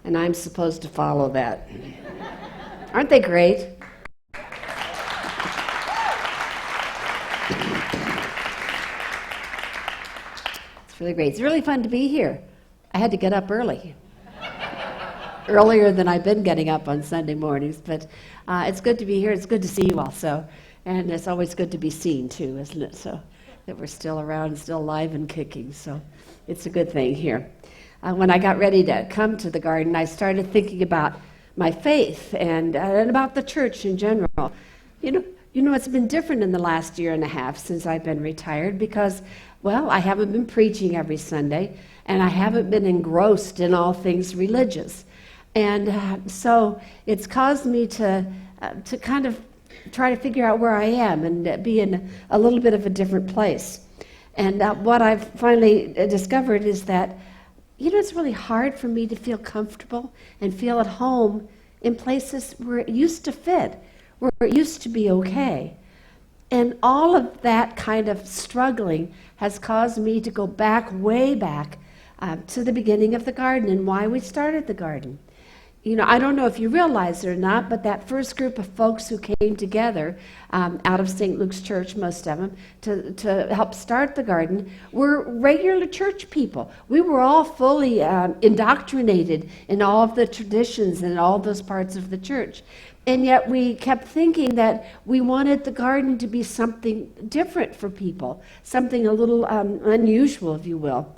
and I'm supposed to follow that. Aren't they great? It's really great. It's really fun to be here. I had to get up early. Earlier than I've been getting up on Sunday mornings, but it's good to be here. It's good to see you all. And it's always good to be seen too, isn't it? So that we're still around and still alive and kicking. So it's a good thing here. When I got ready to come to the garden, I started thinking about my faith and about the church in general. You know, it's been different in the last year and a half since I've been retired because, well, I haven't been preaching every Sunday, and I haven't been engrossed in all things religious. And so it's caused me to kind of try to figure out where I am and be in a little bit of a different place. And what I've finally discovered is that, it's really hard for me to feel comfortable and feel at home in places where it used to fit, where it used to be okay. And all of that kind of struggling has caused me to go back, way back, to the beginning of the garden and why we started the garden. I don't know if you realize it or not, but that first group of folks who came together out of St. Luke's Church, most of them, to help start the garden, were regular church people. We were all fully indoctrinated in all of the traditions and all those parts of the church. And yet we kept thinking that we wanted the garden to be something different for people, something a little unusual, if you will.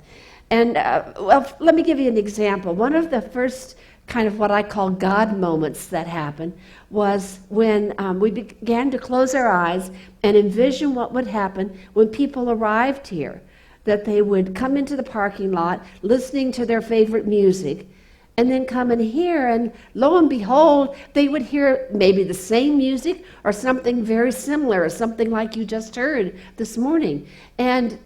And, let me give you an example. One of the first kind of what I call God moments that happened was when we began to close our eyes and envision what would happen when people arrived here, that they would come into the parking lot listening to their favorite music and then come in here, and lo and behold, they would hear maybe the same music or something very similar, or something like you just heard this morning. And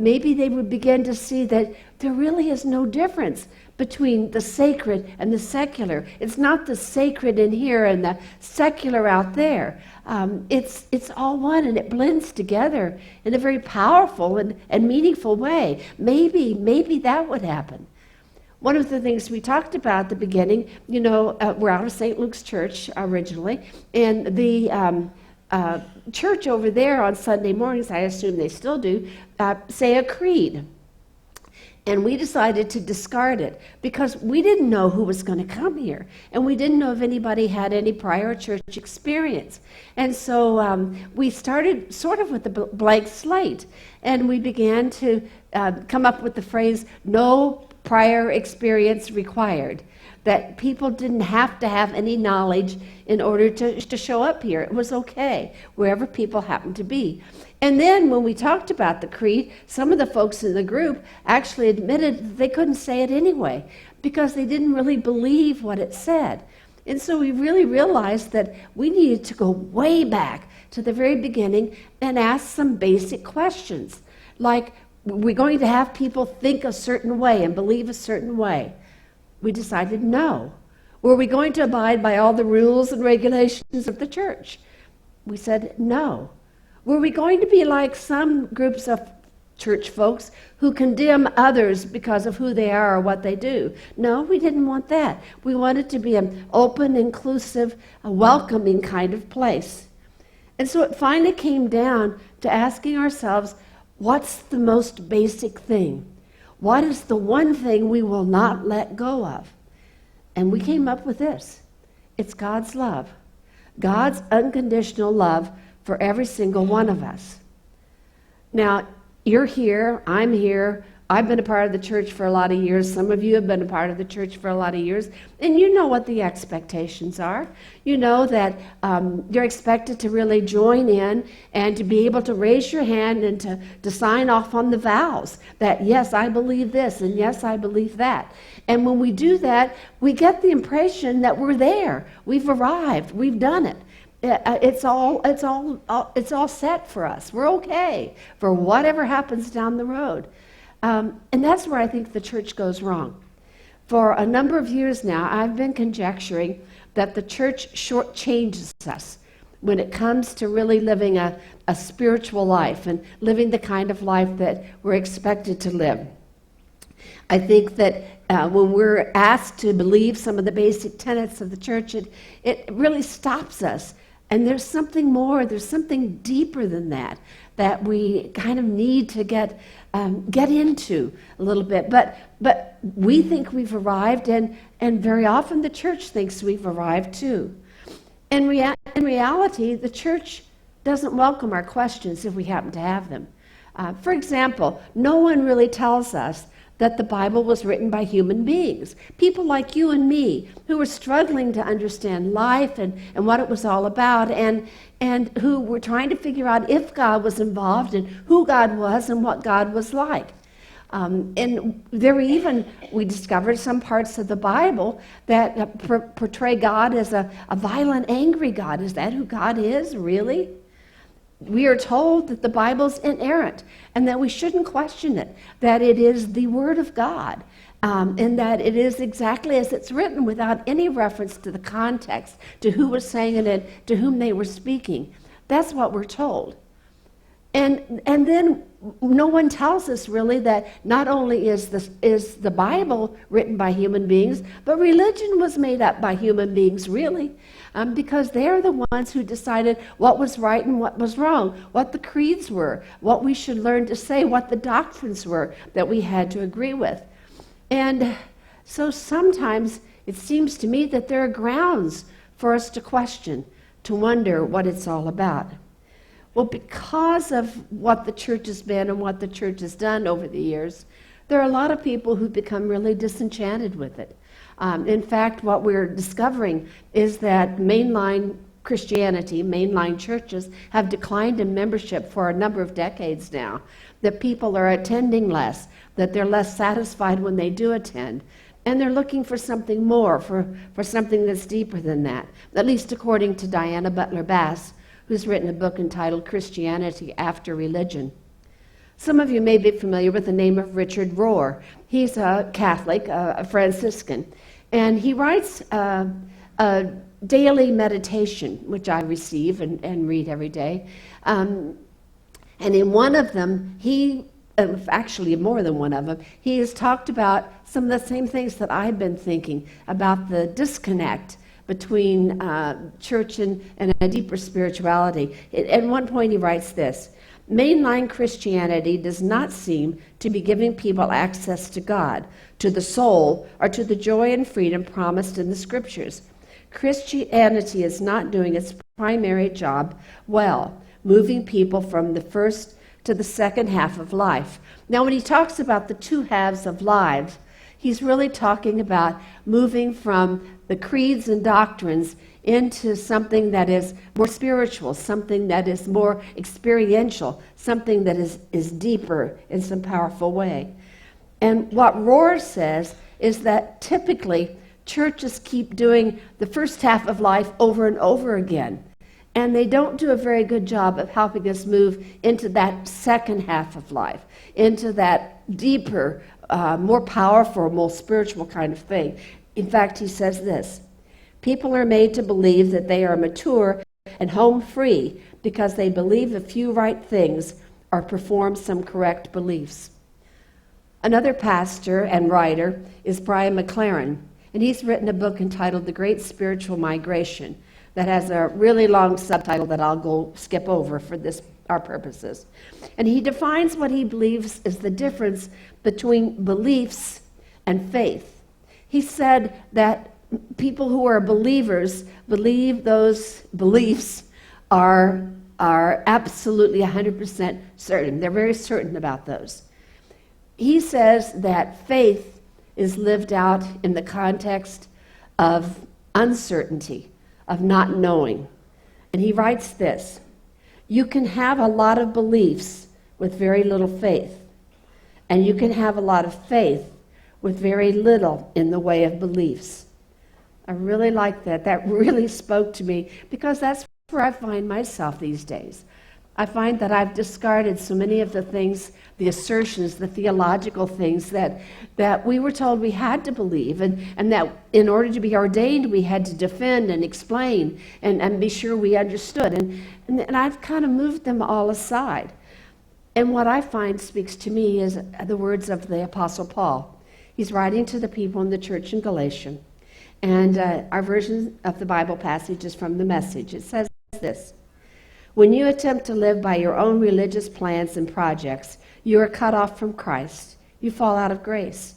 maybe they would begin to see that there really is no difference between the sacred and the secular. It's not the sacred in here and the secular out there. It's all one, and it blends together in a very powerful and meaningful way. Maybe that would happen. One of the things we talked about at the beginning, we're out of St. Luke's Church originally, and the church over there on Sunday mornings, I assume they still do, say a creed. And we decided to discard it because we didn't know who was going to come here, and we didn't know if anybody had any prior church experience. And so we started sort of with a blank slate, and we began to come up with the phrase, no prior experience required, that people didn't have to have any knowledge in order to show up here. It was okay, wherever people happened to be. And then when we talked about the creed, some of the folks in the group actually admitted that they couldn't say it anyway because they didn't really believe what it said. And so we really realized that we needed to go way back to the very beginning and ask some basic questions, like, we're going to have people think a certain way and believe a certain way. We decided no. Were we going to abide by all the rules and regulations of the church? We said no. Were we going to be like some groups of church folks who condemn others because of who they are or what they do? No, we didn't want that. We wanted to be an open, inclusive, welcoming kind of place. And so it finally came down to asking ourselves, what's the most basic thing? What is the one thing we will not let go of? And we came up with this. It's God's love. God's unconditional love for every single one of us. Now, you're here, I'm here, I've been a part of the church for a lot of years. Some of you have been a part of the church for a lot of years. And you know what the expectations are. You know that you're expected to really join in and to be able to raise your hand and to sign off on the vows that, yes, I believe this, and yes, I believe that. And when we do that, we get the impression that we're there. We've arrived. We've done it. It's all set for us. We're okay for whatever happens down the road. And that's where I think the church goes wrong. For a number of years now, I've been conjecturing that the church shortchanges us when it comes to really living a spiritual life and living the kind of life that we're expected to live. I think that when we're asked to believe some of the basic tenets of the church, it really stops us. And there's something more, there's something deeper than that, that we kind of need to get into a little bit. But we think we've arrived, and very often the church thinks we've arrived too. In reality, the church doesn't welcome our questions if we happen to have them. For example, no one really tells us that the Bible was written by human beings, people like you and me, who were struggling to understand life and what it was all about, and who were trying to figure out if God was involved and who God was and what God was like. And we discovered some parts of the Bible that portray God as a violent, angry God. Is that who God is, really? We are told that the Bible's inerrant and that we shouldn't question it, that it is the Word of God, and that it is exactly as it's written without any reference to the context, to who was saying it, and to whom they were speaking. That's what we're told. And then no one tells us really that not only is the Bible written by human beings, but religion was made up by human beings, really, because they're the ones who decided what was right and what was wrong, what the creeds were, what we should learn to say, what the doctrines were that we had to agree with. And so sometimes it seems to me that there are grounds for us to question, to wonder what it's all about. Well, because of what the church has been and what the church has done over the years, there are a lot of people who've become really disenchanted with it. In fact, what we're discovering is that mainline Christianity, mainline churches, have declined in membership for a number of decades now, that people are attending less, that they're less satisfied when they do attend, and they're looking for something more, for something that's deeper than that, at least according to Diana Butler Bass, who's written a book entitled Christianity After Religion. Some of you may be familiar with the name of Richard Rohr. He's a Catholic, a Franciscan, and he writes a daily meditation, which I receive and read every day. And in one of them, actually more than one of them, he has talked about some of the same things that I've been thinking about, the disconnect between church and a deeper spirituality. At one point he writes this: mainline Christianity does not seem to be giving people access to God, to the soul, or to the joy and freedom promised in the scriptures. Christianity is not doing its primary job well, moving people from the first to the second half of life. Now, when he talks about the two halves of life, he's really talking about moving from the creeds and doctrines into something that is more spiritual, something that is more experiential, something that is deeper in some powerful way. And what Rohr says is that typically churches keep doing the first half of life over and over again, and they don't do a very good job of helping us move into that second half of life, into that deeper, more powerful, more spiritual kind of thing. In fact, he says this: people are made to believe that they are mature and home free because they believe a few right things or perform some correct beliefs. Another pastor and writer is Brian McLaren, and he's written a book entitled The Great Spiritual Migration that has a really long subtitle that I'll skip over for our purposes. And he defines what he believes is the difference between beliefs and faith. He said that people who are believers believe those beliefs are absolutely 100% certain. They're very certain about those. He says that faith is lived out in the context of uncertainty, of not knowing. And he writes this: you can have a lot of beliefs with very little faith, and you can have a lot of faith with very little in the way of beliefs. I really like that. That really spoke to me, because that's where I find myself these days. I find that I've discarded so many of the things, the assertions, the theological things that we were told we had to believe, and that in order to be ordained we had to defend and explain and be sure we understood. And I've kind of moved them all aside. And what I find speaks to me is the words of the Apostle Paul. He's writing to the people in the church in Galatia. And our version of the Bible passage is from the Message. It says this: when you attempt to live by your own religious plans and projects, you are cut off from Christ. You fall out of grace.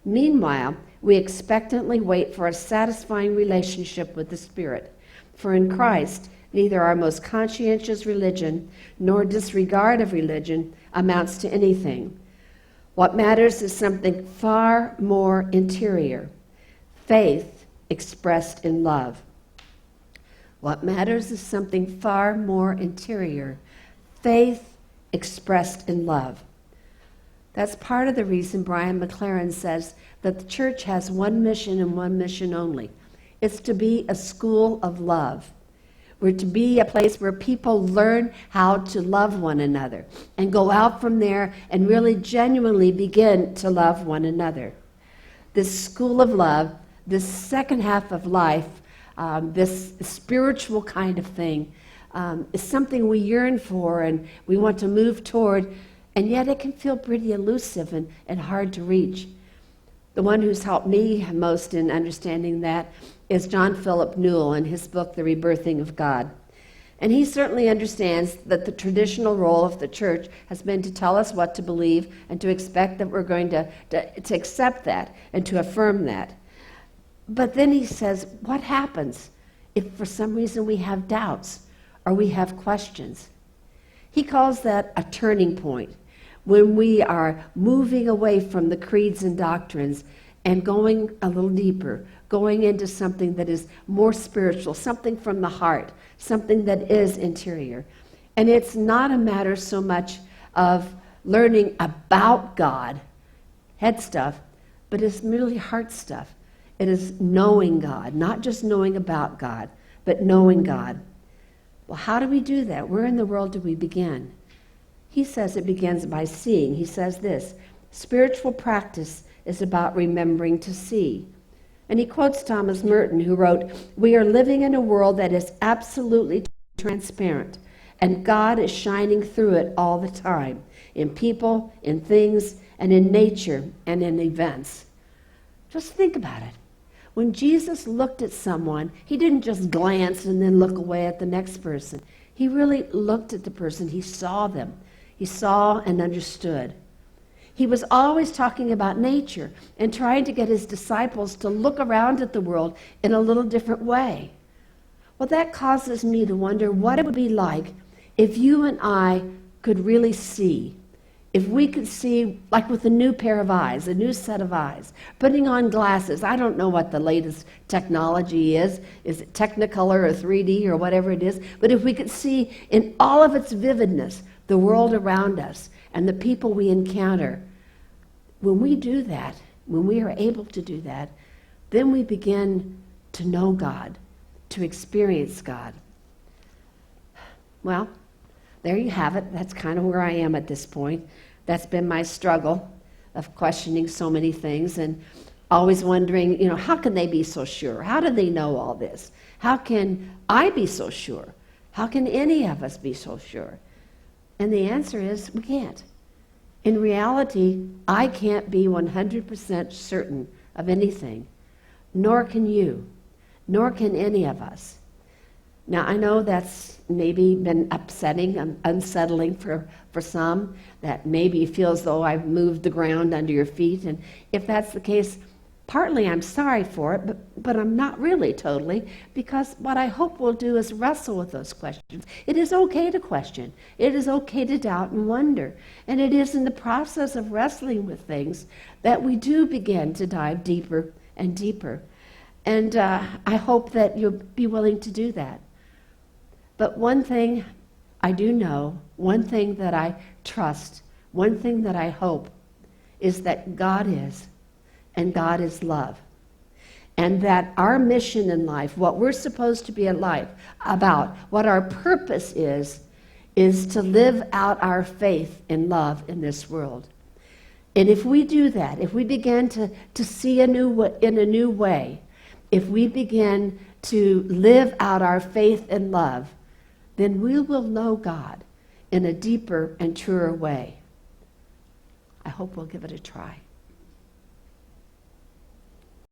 Meanwhile, we expectantly wait for a satisfying relationship with the Spirit. For in Christ, neither our most conscientious religion nor disregard of religion amounts to anything. What matters is something far more interior: faith expressed in love. What matters is something far more interior: faith expressed in love. That's part of the reason Brian McLaren says that the church has one mission and one mission only. It's to be a school of love. We're to be a place where people learn how to love one another and go out from there and really genuinely begin to love one another. This school of love, this second half of life, this spiritual kind of thing, is something we yearn for and we want to move toward, and yet it can feel pretty elusive and hard to reach. The one who's helped me most in understanding that is John Philip Newell in his book, The Rebirthing of God. And he certainly understands that the traditional role of the church has been to tell us what to believe and to expect that we're going to accept that and to affirm that. But then he says, what happens if for some reason we have doubts or we have questions? He calls that a turning point, when we are moving away from the creeds and doctrines and going a little deeper, going into something that is more spiritual, something from the heart, something that is interior. And it's not a matter so much of learning about God, head stuff, but it's merely heart stuff. It is knowing God, not just knowing about God, but knowing God. Well, how do we do that? Where in the world do we begin? He says it begins by seeing. He says this: spiritual practice is about remembering to see. And he quotes Thomas Merton, who wrote, "We are living in a world that is absolutely transparent, and God is shining through it all the time, in people, in things, and in nature, and in events." Just think about it. When Jesus looked at someone, he didn't just glance and then look away at the next person. He really looked at the person. He saw them. He saw and understood. He was always talking about nature and trying to get his disciples to look around at the world in a little different way. Well, that causes me to wonder what it would be like if you and I could really see. If we could see, like with a new pair of eyes, a new set of eyes, putting on glasses. I don't know what the latest technology is. Is it Technicolor or 3D or whatever it is? But if we could see in all of its vividness the world around us and the people we encounter, when we do that, when we are able to do that, then we begin to know God, to experience God. Well, there you have it. That's kind of where I am at this point. That's been my struggle of questioning so many things and always wondering, how can they be so sure? How do they know all this? How can I be so sure? How can any of us be so sure? And the answer is we can't. In reality, I can't be 100% certain of anything, nor can you, nor can any of us. Now, I know that's maybe been upsetting and unsettling for some, that maybe you feel as though I've moved the ground under your feet. And if that's the case, partly I'm sorry for it, but I'm not really totally, because what I hope we'll do is wrestle with those questions. It is okay to question. It is okay to doubt and wonder. And it is in the process of wrestling with things that we do begin to dive deeper and deeper. And I hope that you'll be willing to do that. But one thing I do know, one thing that I trust, one thing that I hope is that God is, and God is love. And that our mission in life, what we're supposed to be in life about, what our purpose is to live out our faith in love in this world. And if we do that, if we begin to see in a new way, if we begin to live out our faith in love, then we will know God in a deeper and truer way. I hope we'll give it a try.